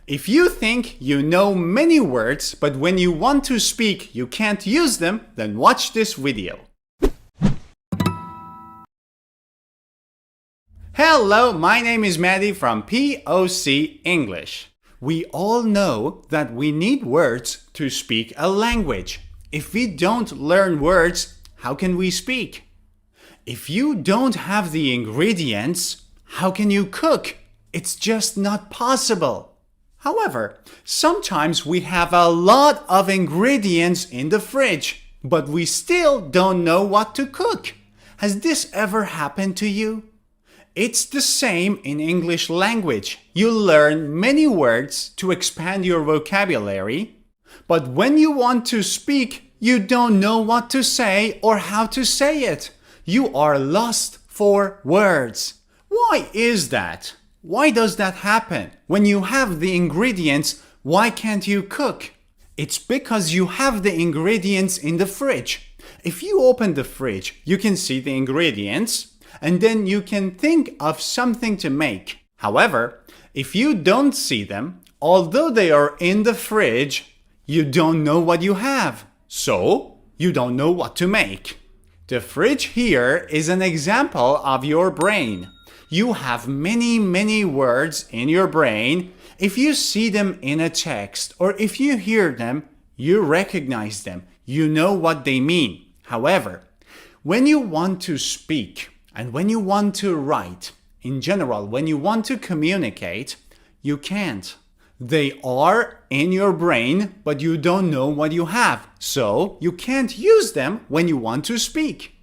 If you think you know many words, but when you want to speak, you can't use them, then watch this video. Hello, my name is Maddie from POC English. We all know that we need words to speak a language. If we don't learn words, how can we speak? If you don't have the ingredients, how can you cook? It's just not possible. However, sometimes we have a lot of ingredients in the fridge, but we still don't know what to cook. Has this ever happened to you? It's the same in English language. You learn many words to expand your vocabulary, but when you want to speak, you don't know what to say or how to say it. You are lost for words. Why is that? Why does that happen? When you have the ingredients, why can't you cook? It's because you have the ingredients in the fridge. If you open the fridge, you can see the ingredients, and then you can think of something to make. However, if you don't see them, although they are in the fridge, you don't know what you have. So, you don't know what to make. The fridge here is an example of your brain. You have many words in your brain. If you see them in a text or if you hear them, you recognize them. You know what they mean. However, when you want to speak and when you want to write, in general, when you want to communicate, you can't. They are in your brain, but you don't know what you have. So you can't use them when you want to speak.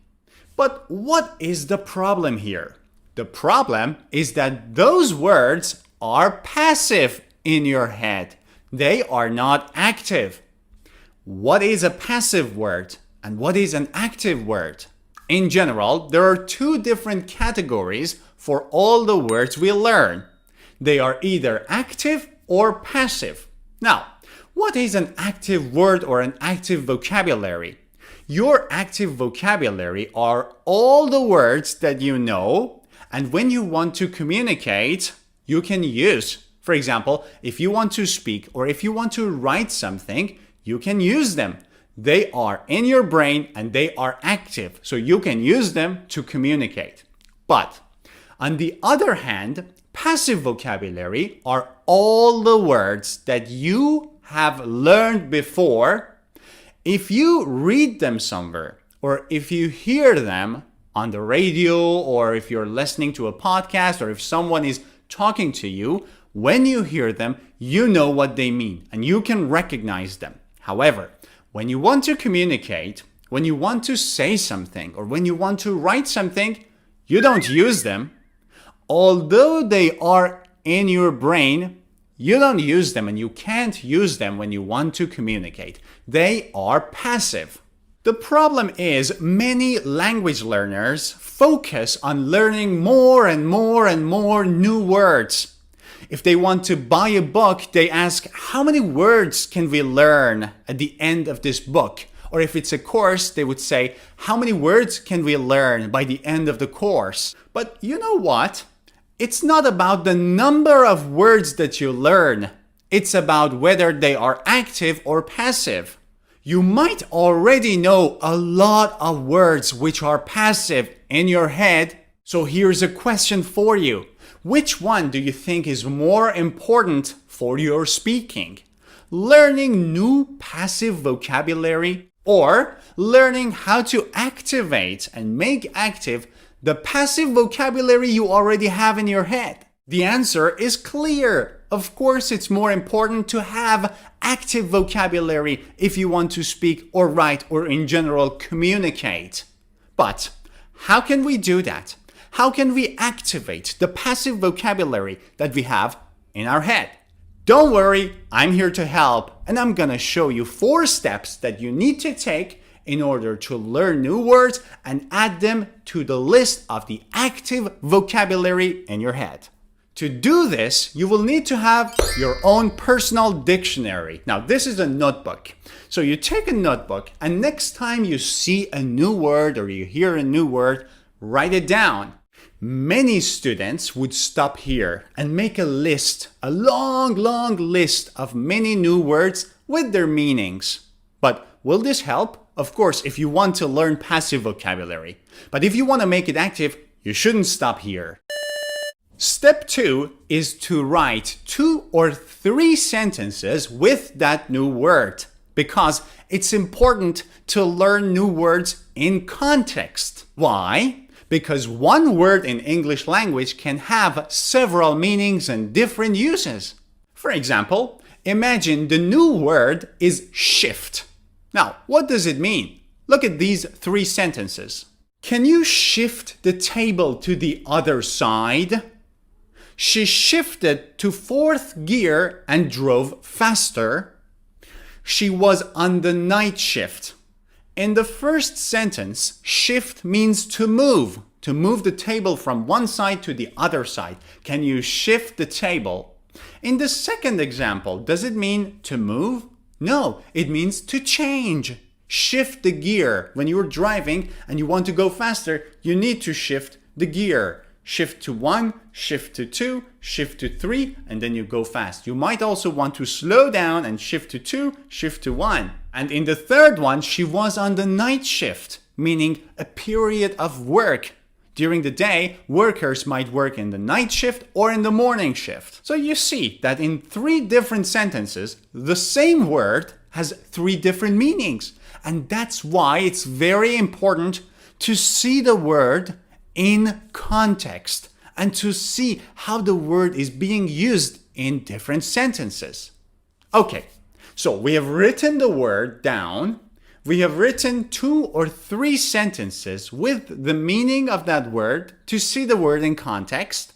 But what is the problem here? The problem is that those words are passive in your head. They are not active. What is a passive word and what is an active word? In general, there are two different categories for all the words we learn. They are either active or passive. Now, what is an active word or an active vocabulary? Your active vocabulary are all the words that you know, and when you want to communicate, you can use. For example, if you want to speak or if you want to write something, you can use them. They are in your brain and they are active, so you can use them to communicate. But on the other hand, passive vocabulary are all the words that you have learned before. If you read them somewhere or if you hear them on the radio or if you're listening to a podcast or if someone is talking to you, when you hear them, you know what they mean and you can recognize them. However, when you want to communicate, when you want to say something or when you want to write something, you don't use them. Although they are in your brain, you don't use them and you can't use them when you want to communicate. They are passive. The problem is many language learners focus on learning more and more new words. If they want to buy a book, they ask, how many words can we learn at the end of this book? Or if it's a course, they would say, how many words can we learn by the end of the course? But you know what? It's not about the number of words that you learn. It's about whether they are active or passive. You might already know a lot of words which are passive in your head. So here's a question for you. Which one do you think is more important for your speaking? Learning new passive vocabulary or learning how to activate and make active the passive vocabulary you already have in your head? The answer is clear. Of course, it's more important to have active vocabulary if you want to speak or write or in general communicate. But how can we do that? How can we activate the passive vocabulary that we have in our head? Don't worry, I'm here to help and I'm gonna show you 4 steps that you need to take in order to learn new words and add them to the list of the active vocabulary in your head. To do this, you will need to have your own personal dictionary. Now, this is a notebook. So you take a notebook and next time you see a new word or you hear a new word, write it down. Many students would stop here and make a list, a long list of many new words with their meanings. But will this help? Of course, if you want to learn passive vocabulary. But if you want to make it active, you shouldn't stop here. Step 2 is to write 2 or 3 sentences with that new word, because it's important to learn new words in context. Why? Because one word in English language can have several meanings and different uses. For example, imagine the new word is shift. Now, what does it mean? Look at these 3 sentences. Can you shift the table to the other side? She shifted to 4th gear and drove faster. She was on the night shift. In the first sentence, shift means to move the table from one side to the other side. Can you shift the table? In the second example, does it mean to move? No, it means to change. Shift the gear. When you're driving and you want to go faster, you need to shift the gear. Shift to 1, shift to 2, shift to 3, and then you go fast. You might also want to slow down and shift to 2, shift to 1. And in the third one, she was on the night shift, meaning a period of work. During the day, workers might work in the night shift or in the morning shift. So you see that in 3 different sentences, the same word has 3 different meanings. And that's why it's very important to see the word in context and to see how the word is being used in different sentences. Okay, so we have written the word down. We have written 2 or 3 sentences with the meaning of that word to see the word in context.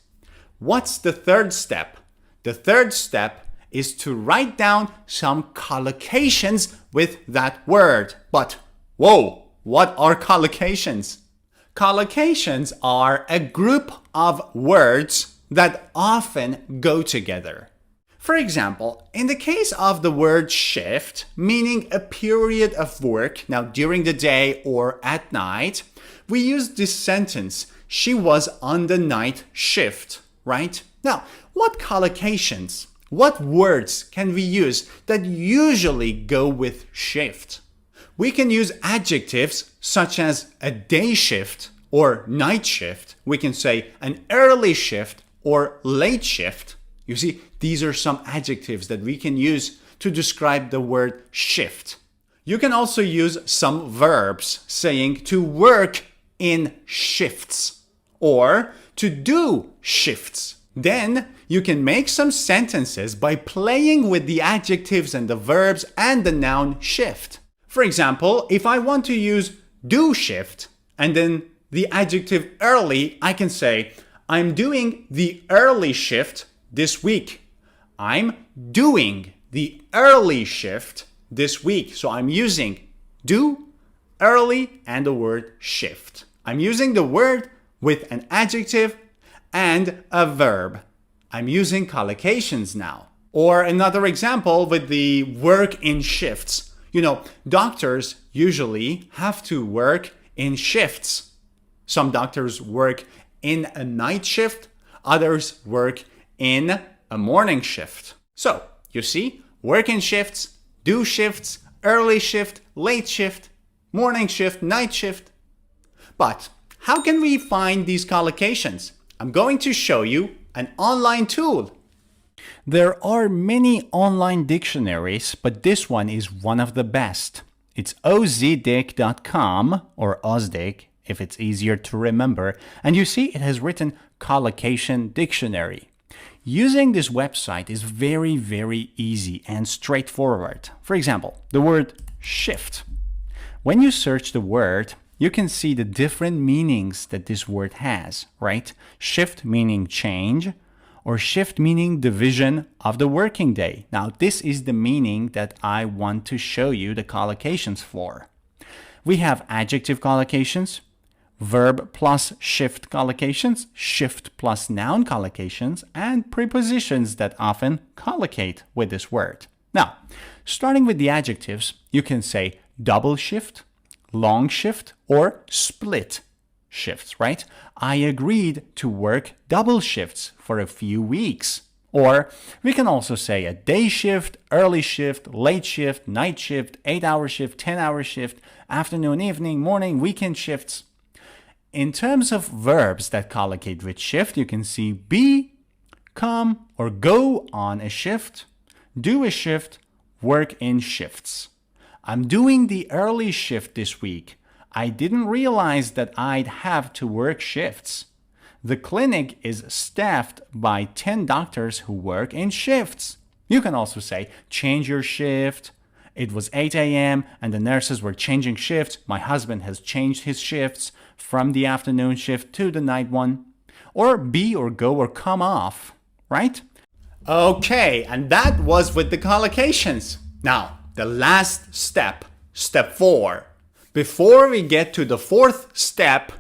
What's the third step? The third step is to write down some collocations with that word. But, whoa, what are collocations? Collocations are a group of words that often go together. For example, in the case of the word shift, meaning a period of work, now during the day or at night, we use this sentence, she was on the night shift, right? Now, what collocations, what words can we use that usually go with shift? We can use adjectives such as a day shift or night shift. We can say an early shift or late shift. You see, these are some adjectives that we can use to describe the word shift. You can also use some verbs saying to work in shifts or to do shifts. Then you can make some sentences by playing with the adjectives and the verbs and the noun shift. For example, if I want to use do shift and then the adjective early, I can say, I'm doing the early shift this week. I'm doing the early shift this week. So I'm using do, early, and the word shift. I'm using the word with an adjective and a verb. I'm using collocations now. Or another example with the work in shifts. You know, doctors usually have to work in shifts. Some doctors work in a night shift, others work in a morning shift. So, you see, work in shifts, do shifts, early shift, late shift, morning shift, night shift. But how can we find these collocations? I'm going to show you an online tool. There are many online dictionaries, but this one is one of the best. It's ozdic.com or Ozdic if it's easier to remember, and you see it has written collocation dictionary. Using this website is very, very easy and straightforward. For example, the word shift. When you search the word, you can see the different meanings that this word has, right? Shift meaning change, or shift meaning division of the working day. Now, this is the meaning that I want to show you the collocations for. We have adjective collocations, verb plus shift collocations, shift plus noun collocations, and prepositions that often collocate with this word. Now, starting with the adjectives, you can say double shift, long shift, or split shifts, right? I agreed to work double shifts for a few weeks. Or we can also say a day shift, early shift, late shift, night shift, 8-hour shift, 10-hour shift, afternoon, evening, morning, weekend shifts. In terms of verbs that collocate with shift, you can see be, come, or go on a shift, do a shift, work in shifts. I'm doing the early shift this week. I didn't realize that I'd have to work shifts. The clinic is staffed by 10 doctors who work in shifts. You can also say, change your shift. It was 8 a.m. and the nurses were changing shifts. My husband has changed his shifts from the afternoon shift to the night one. Or be or go or come off, right? Okay, and that was with the collocations. Now, the last step, step 4. Before we get to the 4th step,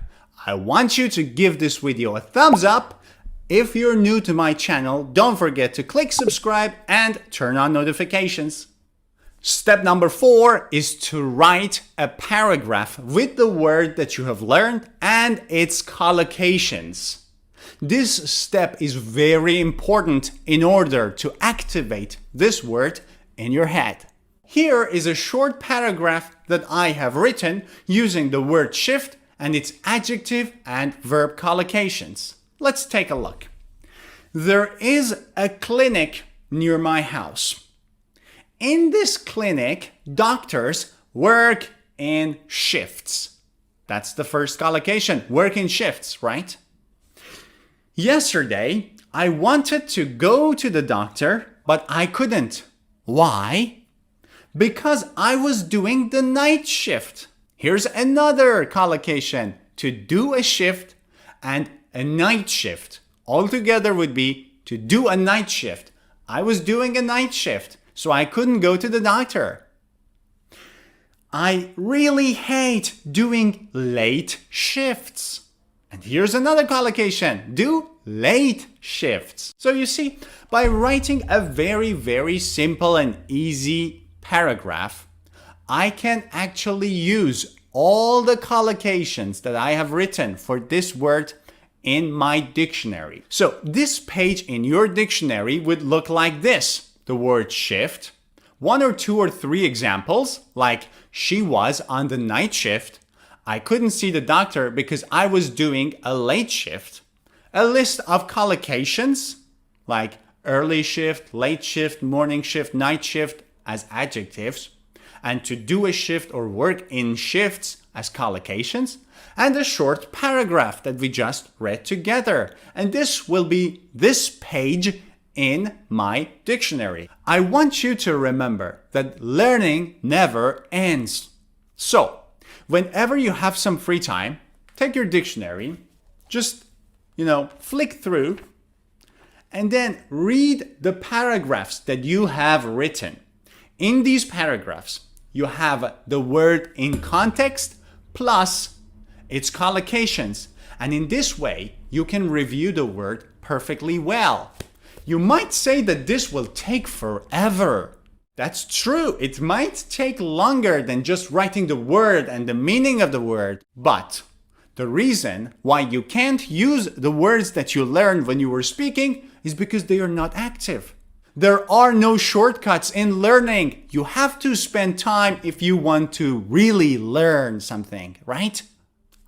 I want you to give this video a thumbs up. If you're new to my channel, don't forget to click subscribe and turn on notifications. Step number 4 is to write a paragraph with the word that you have learned and its collocations. This step is very important in order to activate this word in your head. Here is a short paragraph that I have written using the word shift and its adjective and verb collocations. Let's take a look. There is a clinic near my house. In this clinic, doctors work in shifts. That's the first collocation, work in shifts, right? Yesterday, I wanted to go to the doctor, but I couldn't. Why? Because I was doing the night shift. Here's another collocation, to do a shift and a night shift. Altogether would be to do a night shift. I was doing a night shift, so I couldn't go to the doctor. I really hate doing late shifts. And here's another collocation, do late shifts. So you see, by writing a very, very simple and easy paragraph, I can actually use all the collocations that I have written for this word in my dictionary. So this page in your dictionary would look like this. The word shift, 1 or 2 or 3 examples, like she was on the night shift. I couldn't see the doctor because I was doing a late shift. A list of collocations, like early shift, late shift, morning shift, night shift, as adjectives, and to do a shift or work in shifts as collocations, and a short paragraph that we just read together. And this will be this page in my dictionary. I want you to remember that learning never ends. So, whenever you have some free time, take your dictionary, just, flick through, and then read the paragraphs that you have written. In these paragraphs, you have the word in context plus its collocations. And in this way, you can review the word perfectly well. You might say that this will take forever. That's true. It might take longer than just writing the word and the meaning of the word. But the reason why you can't use the words that you learned when you were speaking is because they are not active. There are no shortcuts in learning. You have to spend time if you want to really learn something, right?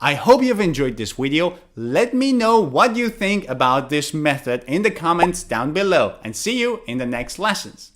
I hope you've enjoyed this video. Let me know what you think about this method in the comments down below, and see you in the next lessons.